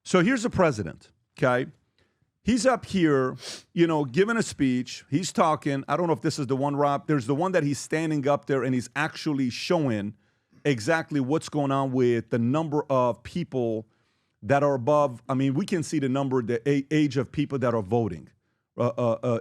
So here's the president, okay? He's up here, giving a speech. He's talking. I don't know if this is the one, Rob. There's the one that he's standing up there and he's actually showing exactly what's going on with the number of people that are above. I mean, we can see the number, the age of people that are voting.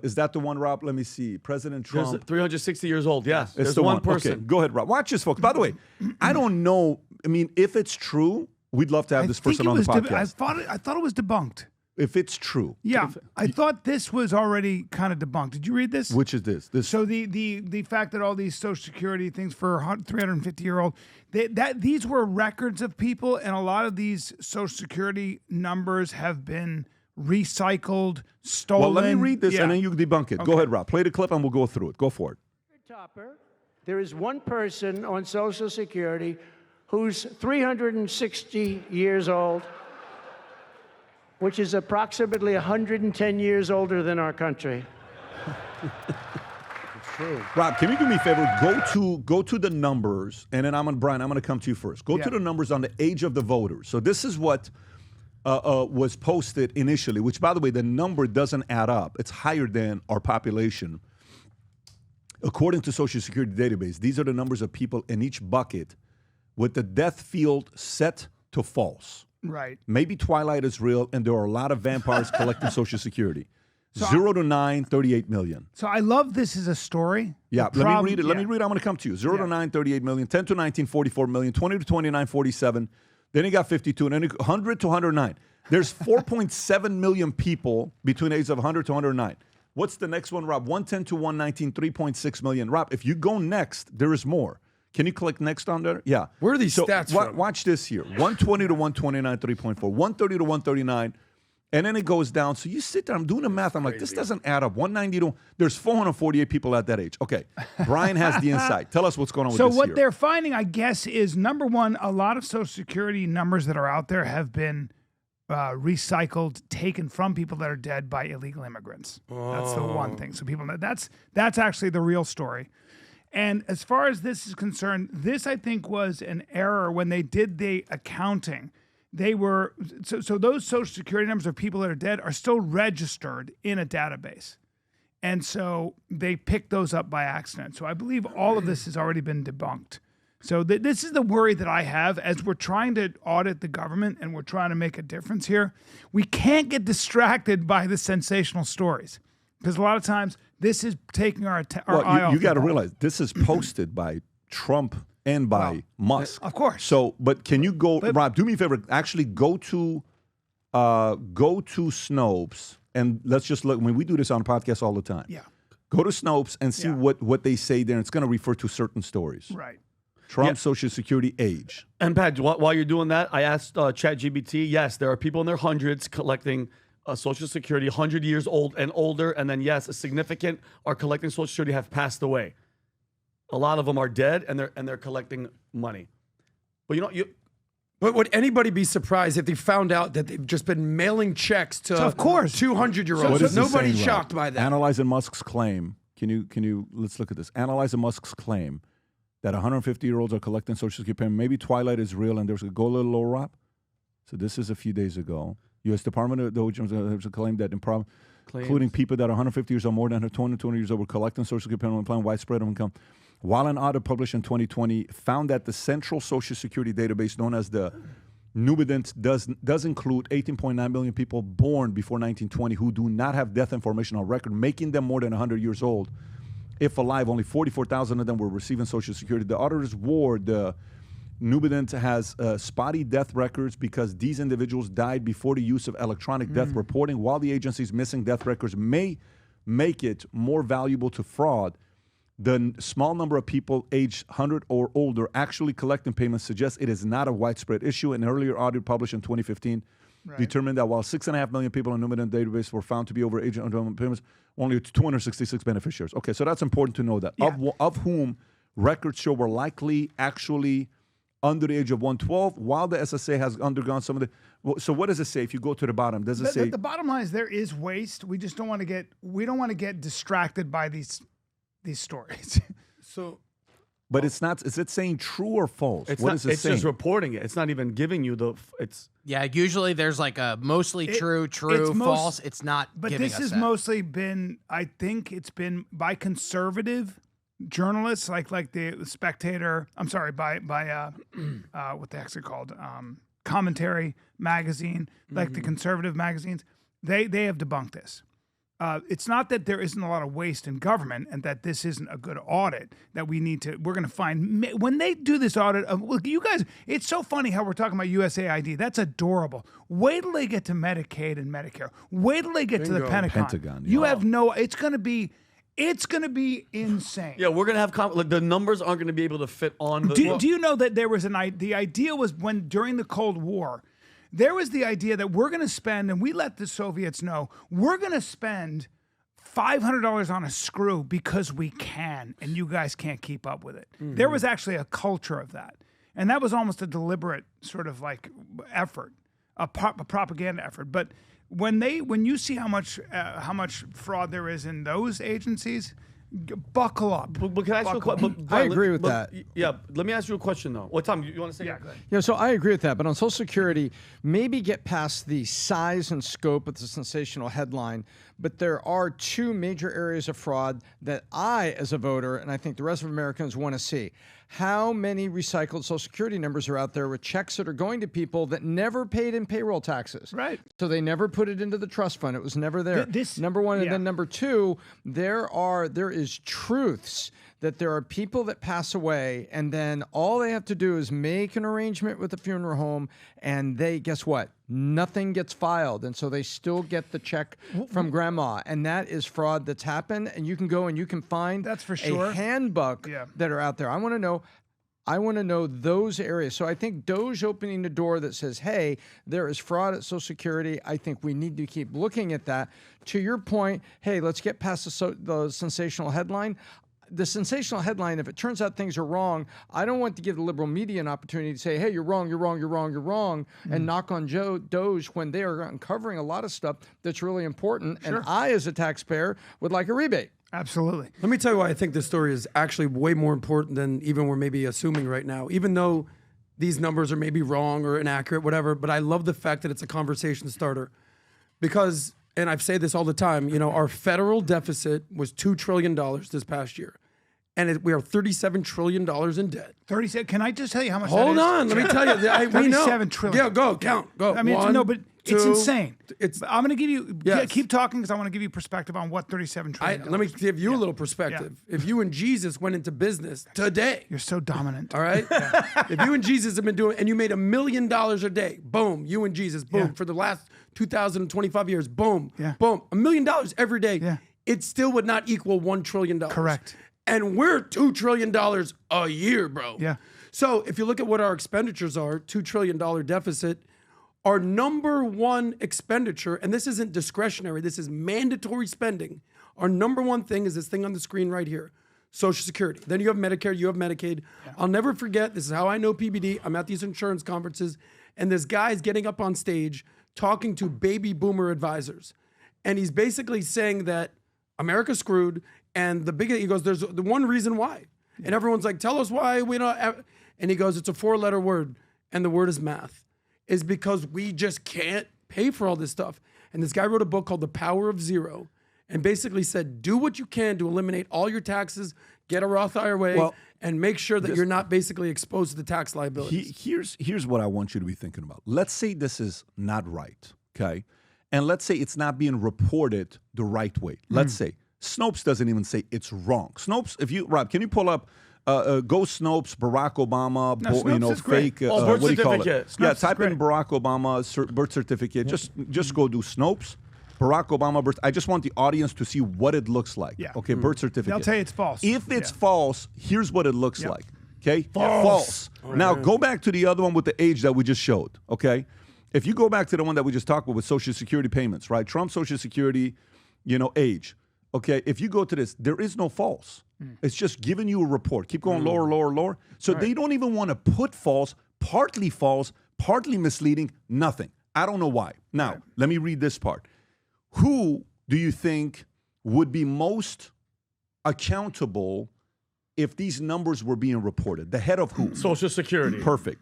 Is that the one, Rob? Let me see. President Trump. There's 360 years old, yes. It's There's the one person. Okay, go ahead, Rob. Watch this, folks. By the way, I don't know. I mean, if it's true, we'd love to have this person on the podcast. I thought it was debunked. If it's true. Yeah, I thought this was already kind of debunked. Did you read this? Which is this? So the fact that all these Social Security things for 350-year-old, these were records of people, and a lot of these Social Security numbers have been recycled, stolen. Well, let me read this and then you debunk it. Okay. Go ahead, Rob. Play the clip and we'll go through it. Go for it. Topper, there is one person on Social Security who's 360 years old, which is approximately 110 years older than our country. It's true. Rob, can you do me a favor? Go to the numbers, and then Brian, I'm going to come to you first. Go to the numbers on the age of the voters. So this is what was posted initially, which, by the way, the number doesn't add up. It's higher than our population. According to Social Security database, these are the numbers of people in each bucket with the death field set to false. Right. Maybe Twilight is real, and there are a lot of vampires collecting Social Security. 0 to 9, 38 million. So I love this as a story. Yeah, let me read it. Let me read it. I'm going to come to you. 0 to 9, 38 million. 10 to 19, 44 million. 20 to 29, 47. Then you got 52. And then 100 to 109. There's 4.7 million people between ages of 100 to 109. What's the next one, Rob? 110 to 119, 3.6 million. Rob, if you go next, there is more. Can you click next on there? Yeah. Where are these stats from? Watch this here. 120 to 129, 3.4. 130 to 139. And then it goes down. So you sit there. I'm doing the math. I'm like, this doesn't add up. 190 to... There's 448 people at that age. Okay. Brian has the insight. Tell us what's going on with this So what they're finding, I guess, is, number one, a lot of Social Security numbers that are out there have been recycled, taken from people that are dead by illegal immigrants. That's the one thing. So people know that's actually the real story. And as far as this is concerned, this, I think, was an error when they did the accounting. They were, so those Social Security numbers of people that are dead are still registered in a database. And so they picked those up by accident. So I believe all of this has already been debunked. So this is the worry that I have as we're trying to audit the government and we're trying to make a difference here. We can't get distracted by the sensational stories, because a lot of times this is taking our eye off. You got to realize this is posted by Trump and by Musk. Of course. So, but can you go, Rob, do me a favor, actually go to Snopes, and let's just look. I mean, we do this on the podcast all the time. Yeah. Go to Snopes and see what they say there. It's going to refer to certain stories. Right. Trump's Social Security age. And Pat, while you're doing that, I asked ChatGPT, yes, there are people in their hundreds collecting Social Security, 100 years old and older, and then, yes, a significant are collecting Social Security have passed away. A lot of them are dead, and they're collecting money. But But would anybody be surprised if they found out that they've just been mailing checks to, of course, 200-year-olds? So nobody's shocked by that. Analyzing Musk's claim. Can you let's look at this. Analyzing Musk's claim that 150-year-olds are collecting Social Security payment. Maybe Twilight is real, and there's a go a little lower, Rob. So this is a few days ago. U.S. Department of DOGE has a claim that including people that are 150 years or more than 20 years old were collecting Social Security payment and applying widespread income. While an audit published in 2020 found that the central Social Security database known as the Nubident does include 18.9 million people born before 1920 who do not have death information on record, making them more than 100 years old. If alive, only 44,000 of them were receiving Social Security. The auditors warned the Nubident has spotty death records because these individuals died before the use of electronic death reporting. While the agency's missing death records may make it more valuable to fraud, the small number of people aged 100 or older actually collecting payments suggests it is not a widespread issue. An earlier audit published in 2015 determined that while 6.5 million people in the Nubident database were found to be over age of payments, only 266 beneficiaries. Okay, so that's important to know that. Yeah. Of whom records show were likely actually under the age of 112, while the SSA has undergone some of the... So what does it say if you go to the bottom? Does it say... The bottom line is there is waste. We just don't want to get... We don't want to get distracted by these stories. So But it's not. Is it saying true or false? It's What not, is it it's saying? just reporting it. It's not even giving you the. It's Yeah, usually there's like a mostly true, it's false. It's not But giving this us has that. mostly been, I think it's been by conservative journalists, like the Spectator. I'm sorry, by what the heck's it called? Commentary magazine, like the conservative magazines. They have debunked this. It's not that there isn't a lot of waste in government and that this isn't a good audit that we're going to find when they do this audit of, look, you guys, it's so funny how we're talking about USAID. That's adorable. Wait till they get to Medicaid and Medicare. Wait till they get to the Pentagon. You have no, it's going to be insane. yeah. We're gonna have like the numbers aren't gonna be able to fit on. The, Do you know that there was the idea was when during the Cold War, there was the idea that we're going to spend, and we let the Soviets know, we're going to spend $500 on a screw because we can, and you guys can't keep up with it. There was actually a culture of that. And that was almost a deliberate sort of like effort, a propaganda effort. But when you see how much fraud there is in those agencies, buckle up. But can I ask you a question? I agree with that. Yeah, let me ask you a question though. What Tom? You want to say? Yeah, go ahead. Yeah, so I agree with that. But on Social Security, maybe get past the size and scope of the sensational headline. But there are two major areas of fraud that I, as a voter, and I think the rest of Americans want to see. How many recycled Social Security numbers are out there with checks that are going to people that never paid in payroll taxes? Right. So they never put it into the trust fund. It was never there. Number one. And then number two, there is truths that there are people that pass away and then all they have to do is make an arrangement with the funeral home and guess what? Nothing gets filed. And so they still get the check from grandma. And that is fraud that's happened. And you can go and you can find That's for sure. a handbook that are out there. I want to know those areas. So I think DOGE opening the door that says, hey, there is fraud at Social Security. I think we need to keep looking at that. To your point, hey, let's get past the sensational headline. The sensational headline, if it turns out things are wrong, I don't want to give the liberal media an opportunity to say, hey, you're wrong, and knock on DOGE when they are uncovering a lot of stuff that's really important. Sure. And I, as a taxpayer, would like a rebate. Absolutely. Let me tell you why I think this story is actually way more important than even we're maybe assuming right now, even though these numbers are maybe wrong or inaccurate, whatever. But I love the fact that it's a conversation starter because, and I've said this all the time, our federal deficit was $2 trillion this past year. And we are $37 trillion in debt. 37. Can I just tell you how much that is? Hold on. Let me tell you. We know. 37 trillion. Yeah, go. Count. Go. I mean, but it's insane. It's. I'm going to give you, Yes. keep talking because I want to give you perspective on what 37 trillion Let me give you a little perspective. If you and Jesus went into business today. You're so dominant. All right? If you and Jesus have been doing, and you made $1 million a day, boom, you and Jesus, boom, for the last 2,025 years, boom, boom, $1 million every day, it still would not equal $1 trillion. Correct. And we're $2 trillion a year, bro. Yeah. So if you look at what our expenditures are, $2 trillion deficit, our number one expenditure, and this isn't discretionary, this is mandatory spending. Our number one thing is this thing on the screen right here, Social Security. Then you have Medicare, you have Medicaid. Yeah. I'll never forget, this is how I know PBD. I'm at these insurance conferences, and this guy's getting up on stage talking to baby boomer advisors. And he's basically saying that America's screwed, and he goes, there's the one reason why. And everyone's like, tell us why we don't have, and he goes, it's a 4-letter word, and the word is math. Is because we just can't pay for all this stuff. And this guy wrote a book called The Power of Zero and basically said, do what you can to eliminate all your taxes, get a Roth IRA, and make sure that you're not basically exposed to the tax liabilities. Here's what I want you to be thinking about. Let's say this is not right, okay? And let's say it's not being reported the right way. Let's say Snopes doesn't even say it's wrong. Snopes, Rob, can you pull up go Snopes, Barack Obama, fake, birth what do you call it? certificate. Yeah, type in Barack Obama birth certificate. Just go do Snopes, Barack Obama birth. I just want the audience to see what it looks like. Yeah. Okay, birth certificate. They'll tell you it's false. If it's false, here's what it looks like. Okay, False. Now go back to the other one with the age that we just showed. Okay, if you go back to the one that we just talked about with Social Security payments, right? Trump Social Security, age. Okay, if you go to this, there is no false. It's just giving you a report. Keep going lower. So they don't even want to put false, partly misleading, nothing. I don't know why. Now, let me read this part. Who do you think would be most accountable if these numbers were being reported. The head of who? Social Security. Perfect.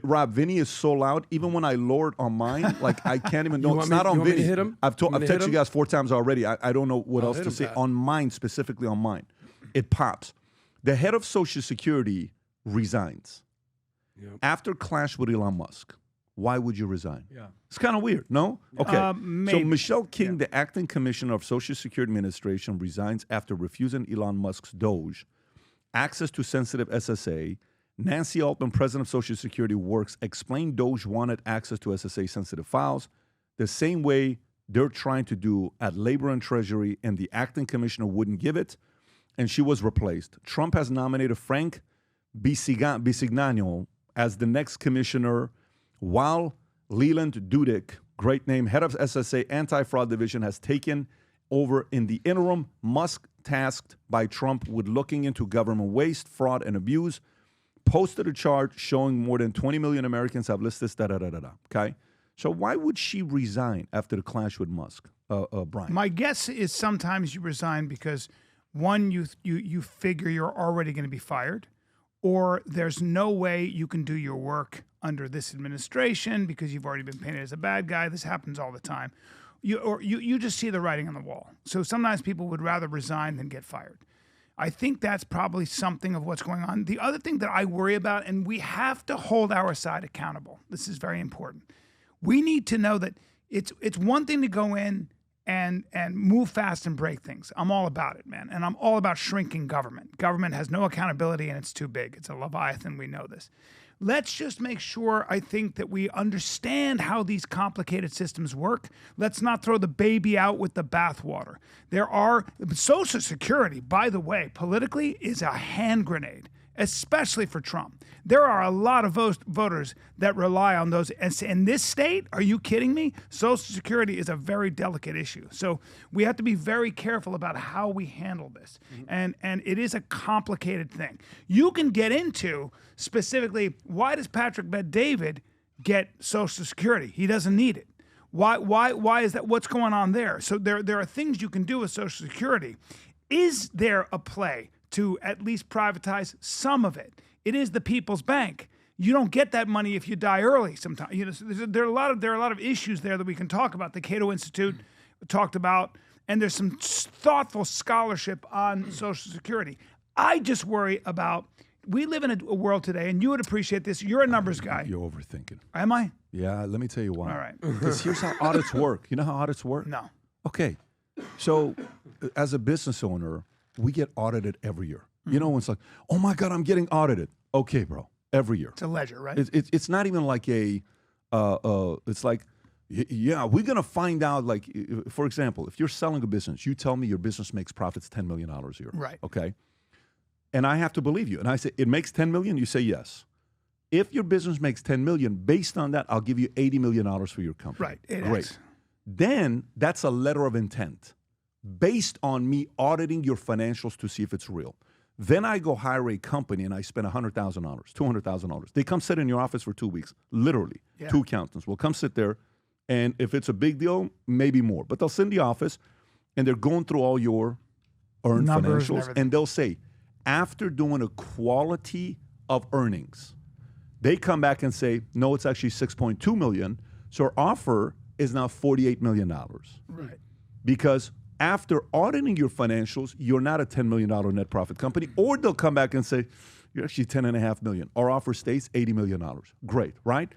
Rob, Vinny is so loud. Even when I lower it on mine, like I can't even know. It's not on you want me Vinny. to hit him? I've texted you guys 4 times already. I don't know what else hit to him, say. Pat. On mine, specifically on mine, it pops. The head of Social Security resigns. Yep. After clash with Elon Musk. Why would you resign? Yeah. It's kind of weird, no? Okay. So maybe. Michelle King, the acting commissioner of Social Security Administration, resigns after refusing Elon Musk's DOGE access to sensitive SSA. Nancy Altman, president of Social Security Works, explained DOGE wanted access to SSA sensitive files the same way they're trying to do at Labor and Treasury, and the acting commissioner wouldn't give it, and she was replaced. Trump has nominated Frank Bisignano as the next commissioner, while Leland Dudek, great name, head of SSA Anti-Fraud Division, has taken over in the interim. Musk, tasked by Trump with looking into government waste, fraud, and abuse, posted a chart showing more than 20 million Americans have listed, okay? So why would she resign after the clash with Musk, Brian? My guess is sometimes you resign because, one, you figure you're already going to be fired, or there's no way you can do your work under this administration because you've already been painted as a bad guy. This happens all the time. You just see the writing on the wall. So sometimes people would rather resign than get fired. I think that's probably something of what's going on. The other thing that I worry about, and we have to hold our side accountable. This is very important. We need to know that it's one thing to go in and move fast and break things. I'm all about it, man. And I'm all about shrinking government. Government has no accountability and it's too big. It's a Leviathan. We know this. Let's just make sure, I think, that we understand how these complicated systems work. Let's not throw the baby out with the bathwater. Social Security, by the way, politically is a hand grenade, especially for Trump. There are a lot of voters that rely on those. In this state, are you kidding me? Social Security is a very delicate issue. So we have to be very careful about how we handle this. And it is a complicated thing. You can get into specifically, why does Patrick Bet-David get Social Security? He doesn't need it. Why is that? What's going on there? So there are things you can do with Social Security. Is there a play to at least privatize some of it? It is the people's bank. You don't get that money if you die early sometimes. You know, so there are a lot of issues there that we can talk about. The Cato Institute talked about, and there's some thoughtful scholarship on Social Security. I just worry about, we live in a world today, and you would appreciate this. You're a numbers guy. You're overthinking. Am I? Yeah, let me tell you why. All right. Because here's how audits work. You know how audits work? No. Okay. So as a business owner, we get audited every year. You know, it's like, oh my God, I'm getting audited. Okay, bro, every year. It's a ledger, right? It's not even like it's like, yeah, we're going to find out, like, for example, if you're selling a business, you tell me your business makes profits $10 million a year. Right. Okay. And I have to believe you. And I say, it makes 10 million? You say yes. If your business makes 10 million, based on that, I'll give you $80 million for your company. Right. Great. Then that's a letter of intent based on me auditing your financials to see if it's real. Then I go hire a company and I spend $100,000, $200,000. They come sit in your office for 2 weeks, literally. Yeah. 2 accountants will come sit there, and if it's a big deal, maybe more. But they'll sit in the office, and they're going through all your earned numbers financials, and they'll say, after doing a quality of earnings, they come back and say, no, it's actually 6.2 million. So our offer is now $48 million. Right. Because after auditing your financials, you're not a $10 million net profit company. Or they'll come back and say, you're actually $10.5 million. Our offer states $80 million. Great, right?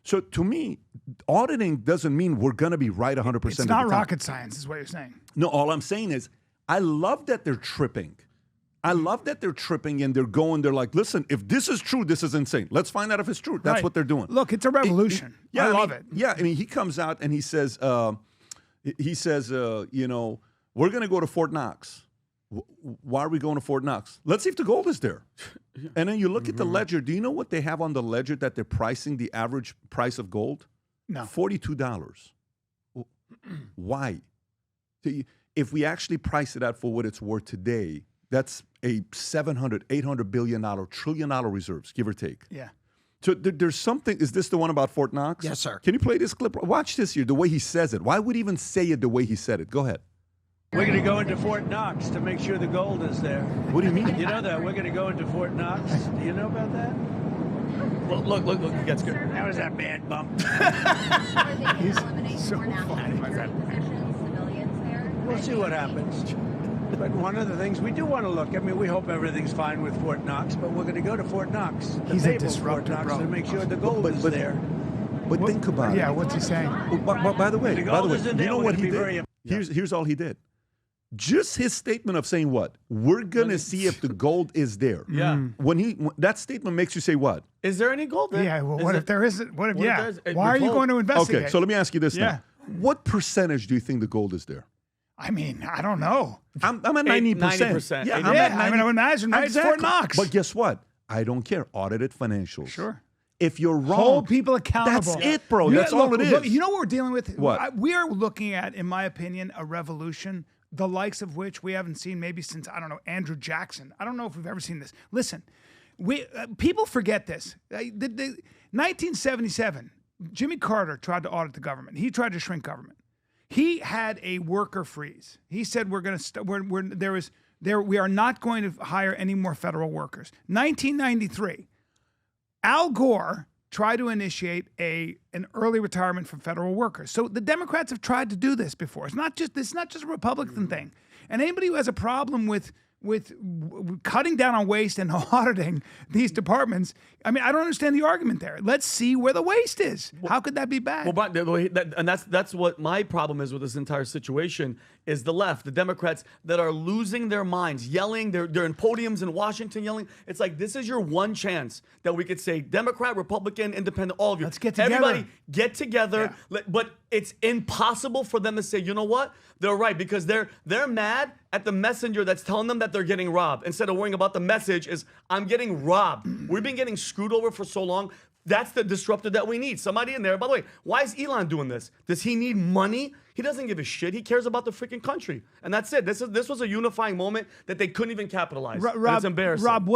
So to me, auditing doesn't mean we're going to be right 100% of the time. It's not rocket science is what you're saying. No, all I'm saying is I love that they're tripping. I love that they're tripping and they're like, listen, if this is true, this is insane. Let's find out if it's true. That's right. what they're doing. Look, it's a revolution. I love it. Yeah, I mean, he comes out and he says, you know, we're going to go to Fort Knox. Why are we going to Fort Knox? Let's see if the gold is there. And then you look at the ledger. Do you know what they have on the ledger that they're pricing the average price of gold? No. $42. Why? If we actually price it out for what it's worth today, that's a $700, $800 billion, trillion-dollar reserves, give or take. Yeah. So there's something. Is this the one about Fort Knox? Yes, sir. Can you play this clip? Watch this here, the way he says it. Why would he even say it the way he said it? Go ahead. We're going to go into Fort Knox to make sure the gold is there. What do you mean? You know that? We're going to go into Fort Knox. Do you know about that? Well, look, he gets good. That was a bad bump. He's so funny. We'll see what happens. But one of the things we do want to look, I mean, we hope everything's fine with Fort Knox, but we're going to go to Fort Knox. He's a naval disruptor, Fort Knox, bro. to make sure the gold is there. But think about Yeah, it. what's he saying? By the way, The gold is in you there, know we're what gonna he be very- did? Here's all he did. Just his statement of saying what? We're going to see if the gold is there. Yeah. That statement makes you say what? Is there any gold there? Yeah, well, Is what it- if there isn't? What if, what if yeah. there's- Why are you you're going to told- investigate? Okay, so let me ask you this Yeah. now. What percentage do you think the gold is there? I mean, I don't know. I'm at 90%. 90%. Yeah, Yeah, I'm at I mean, I 90. would imagine, right? It's Fort Knox. But guess what? I don't care. Audited financials. Sure. If you're wrong, Hold people accountable. That's it, bro. Yeah, That's all it is. Look, you know what we're dealing with? What? We are looking at, in my opinion, a revolution, the likes of which we haven't seen maybe since, I don't know, Andrew Jackson. I don't know if we've ever seen this. Listen, people forget this. 1977, Jimmy Carter tried to audit the government. He tried to shrink government. He had a worker freeze. He said we are not going to hire any more federal workers. 1993, Al Gore tried to initiate an early retirement for federal workers. So the Democrats have tried to do this before. It's not just a Republican thing. And anybody who has a problem with cutting down on waste and auditing these departments, I mean, I don't understand the argument there. Let's see where the waste is. How could that be bad? Well, but that's what my problem is with this entire situation is the left, the Democrats that are losing their minds, yelling. They're in podiums in Washington yelling. It's like this is your one chance that we could say Democrat, Republican, Independent, all of you. Let's get together. Everybody get together. But it's impossible for them to say, you know what? They're right because they're mad at the messenger that's telling them that they're getting robbed. Instead of worrying about the message is I'm getting robbed. We've been getting screwed over for so long. That's the disruptor that we need. Somebody in there. By the way, why is Elon doing this? Does he need money? He doesn't give a shit. He cares about the freaking country. And that's it. This was a unifying moment that they couldn't even capitalize. And it's embarrassing. Rob,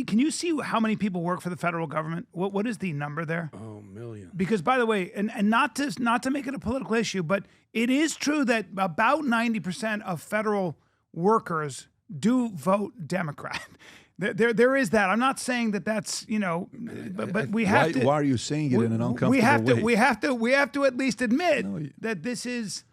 can you see how many people work for the federal government? What is the number there? Oh, millions. Because by the way, and not to make it a political issue, but it is true that about 90% of federal workers do vote Democrat. There is that. I'm not saying that that's, but we have to. Why are you saying it in an uncomfortable way? We have to at least admit that this is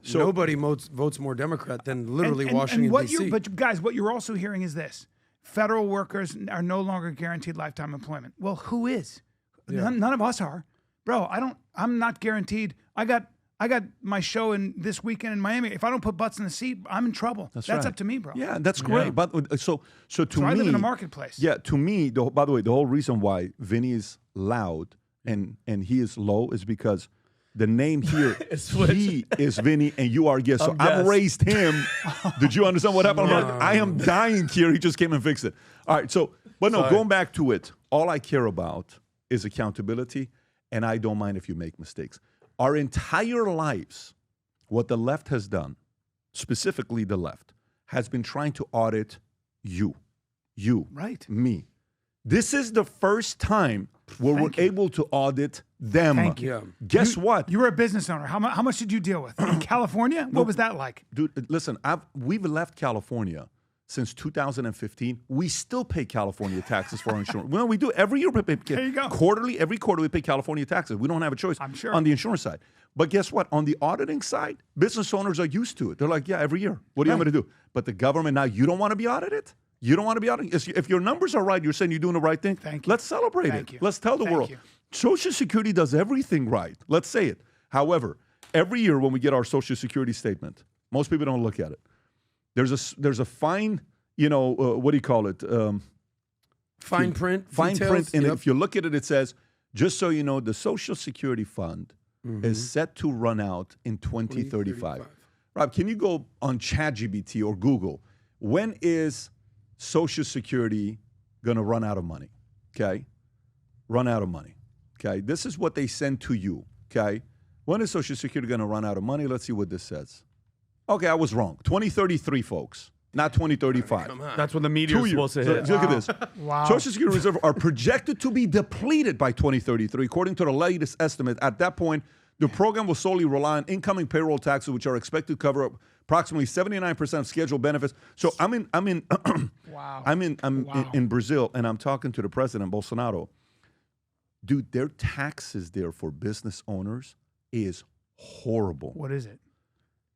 So nobody votes more Democrat than literally Washington, D.C. But guys, what you're also hearing is this. Federal workers are no longer guaranteed lifetime employment. Well, who is? None of us are. Bro, I'm not guaranteed. I got my show this weekend in Miami. If I don't put butts in the seat, I'm in trouble. That's right. up to me, bro. Yeah, that's great. Yeah. But so to me, I live in a marketplace. Yeah, to me, by the way, the whole reason why Vinny is loud and he is low is because the name here, he is Vinny and you are Guess. So I've raised him. Did you understand what happened? I'm like, I am dying here. He just came and fixed it. All right, going back to it, all I care about is accountability, and I don't mind if you make mistakes. Our entire lives, what the left has done, specifically the left, has been trying to audit you, Right. me. This is the first time where we're able to audit them. Thank you. Yeah. Guess what? You were a business owner. How much did you deal with in California? What was that like? Dude, listen, we've left California since 2015. We still pay California taxes for our insurance. Well, we do. Every year we pay There you go. every quarter we pay California taxes. We don't have a choice I'm sure. on the insurance side. But guess what? On the auditing side, business owners are used to it. They're like, yeah, every year. What do you want me to do? But the government now, you don't want to be audited? You don't want to be audited? If your numbers are right, you're saying you're doing the right thing? Thank you. Let's celebrate Thank it. you. Let's tell the Thank world. you. Social Security does everything right. Let's say it. However, every year when we get our Social Security statement, most people don't look at it. There's a fine, what do you call it? Fine print. Fine details. print. And Yep. if you look at it, it says, just so you know, the Social Security Fund is set to run out in 2035. Rob, can you go on ChatGPT or Google? When is Social Security going to run out of money? Okay? Run out of money. Okay? This is what they send to you. Okay? When is Social Security going to run out of money? Let's see what this says. Okay, I was wrong. 2033, folks. Not 2035. That's when the meteor is supposed to So, hit. look at this. Wow. Social Security reserves are projected to be depleted by 2033, according to the latest estimate. At that point, The program will solely rely on incoming payroll taxes, which are expected to cover approximately 79% of scheduled benefits. So I'm in Wow. in Brazil, and I'm talking to the president, Bolsonaro. Dude, their taxes there for business owners is horrible. What is it?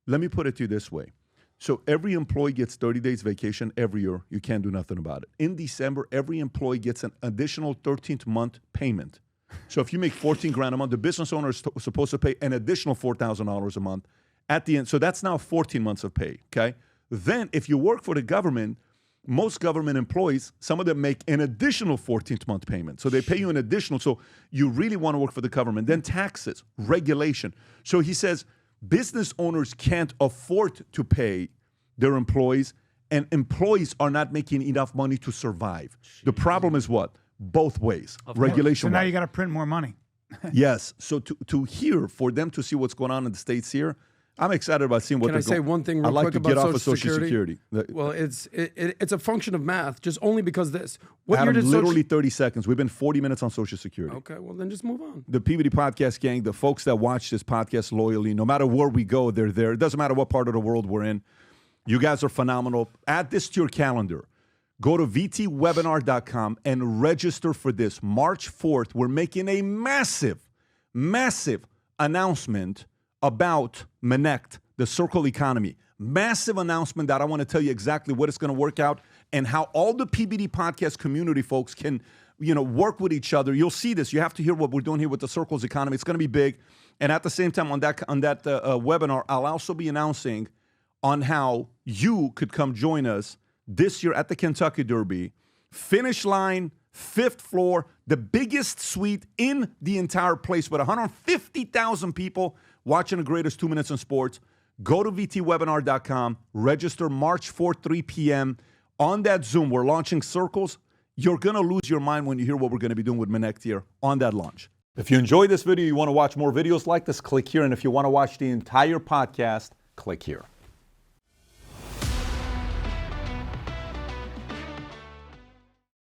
Let me put it to you this way. So every employee gets 30 days vacation every year. You can't do nothing about it. In December, every employee gets an additional 13th month payment. So if you make 14 grand a month, the business owner is supposed to pay an additional $4,000 a month at the end. So that's now 14 months of pay, okay? Then if you work for the government, most government employees, some of them make an additional 14th month payment. So they pay you an additional. So you really want to work for the government. Then taxes, regulation. So he says business owners can't afford to pay their employees, and employees are not making enough money to survive. The problem is what? Both ways. Regulation. So now you got to print more money. Yes. So to hear, for them to see what's going on in the States here, I'm excited about seeing what Can I they're say one thing real I'd like quick to about get off of Social Social Security. Well, it's a function of math, just only because this. What Adam, year did literally 30 seconds. We've been 40 minutes on Social Security. Okay, well then just move on. The PBD Podcast gang, the folks that watch this podcast loyally, no matter where we go, they're there. It doesn't matter what part of the world we're in. You guys are phenomenal. Add this to your calendar. Go to vtwebinar.com and register for this. March 4th, we're making a massive announcement about Connect, the circle economy. Massive announcement that I want to tell you exactly what it's going to work out and how all the PBD podcast community folks can, work with each other. You'll see this. You have to hear what we're doing here with the circles economy. It's going to be big. And at the same time, on that webinar, I'll also be announcing on how you could come join us this year at the Kentucky Derby. Finish line, 5th floor, the biggest suite in the entire place with 150,000 people watching the greatest 2 minutes in sports. Go to vtwebinar.com, register March 4th, 3 p.m. On that Zoom, we're launching circles. You're going to lose your mind when you hear what we're going to be doing with Connect here on that launch. If you enjoyed this video, you want to watch more videos like this, click here. And if you want to watch the entire podcast, click here.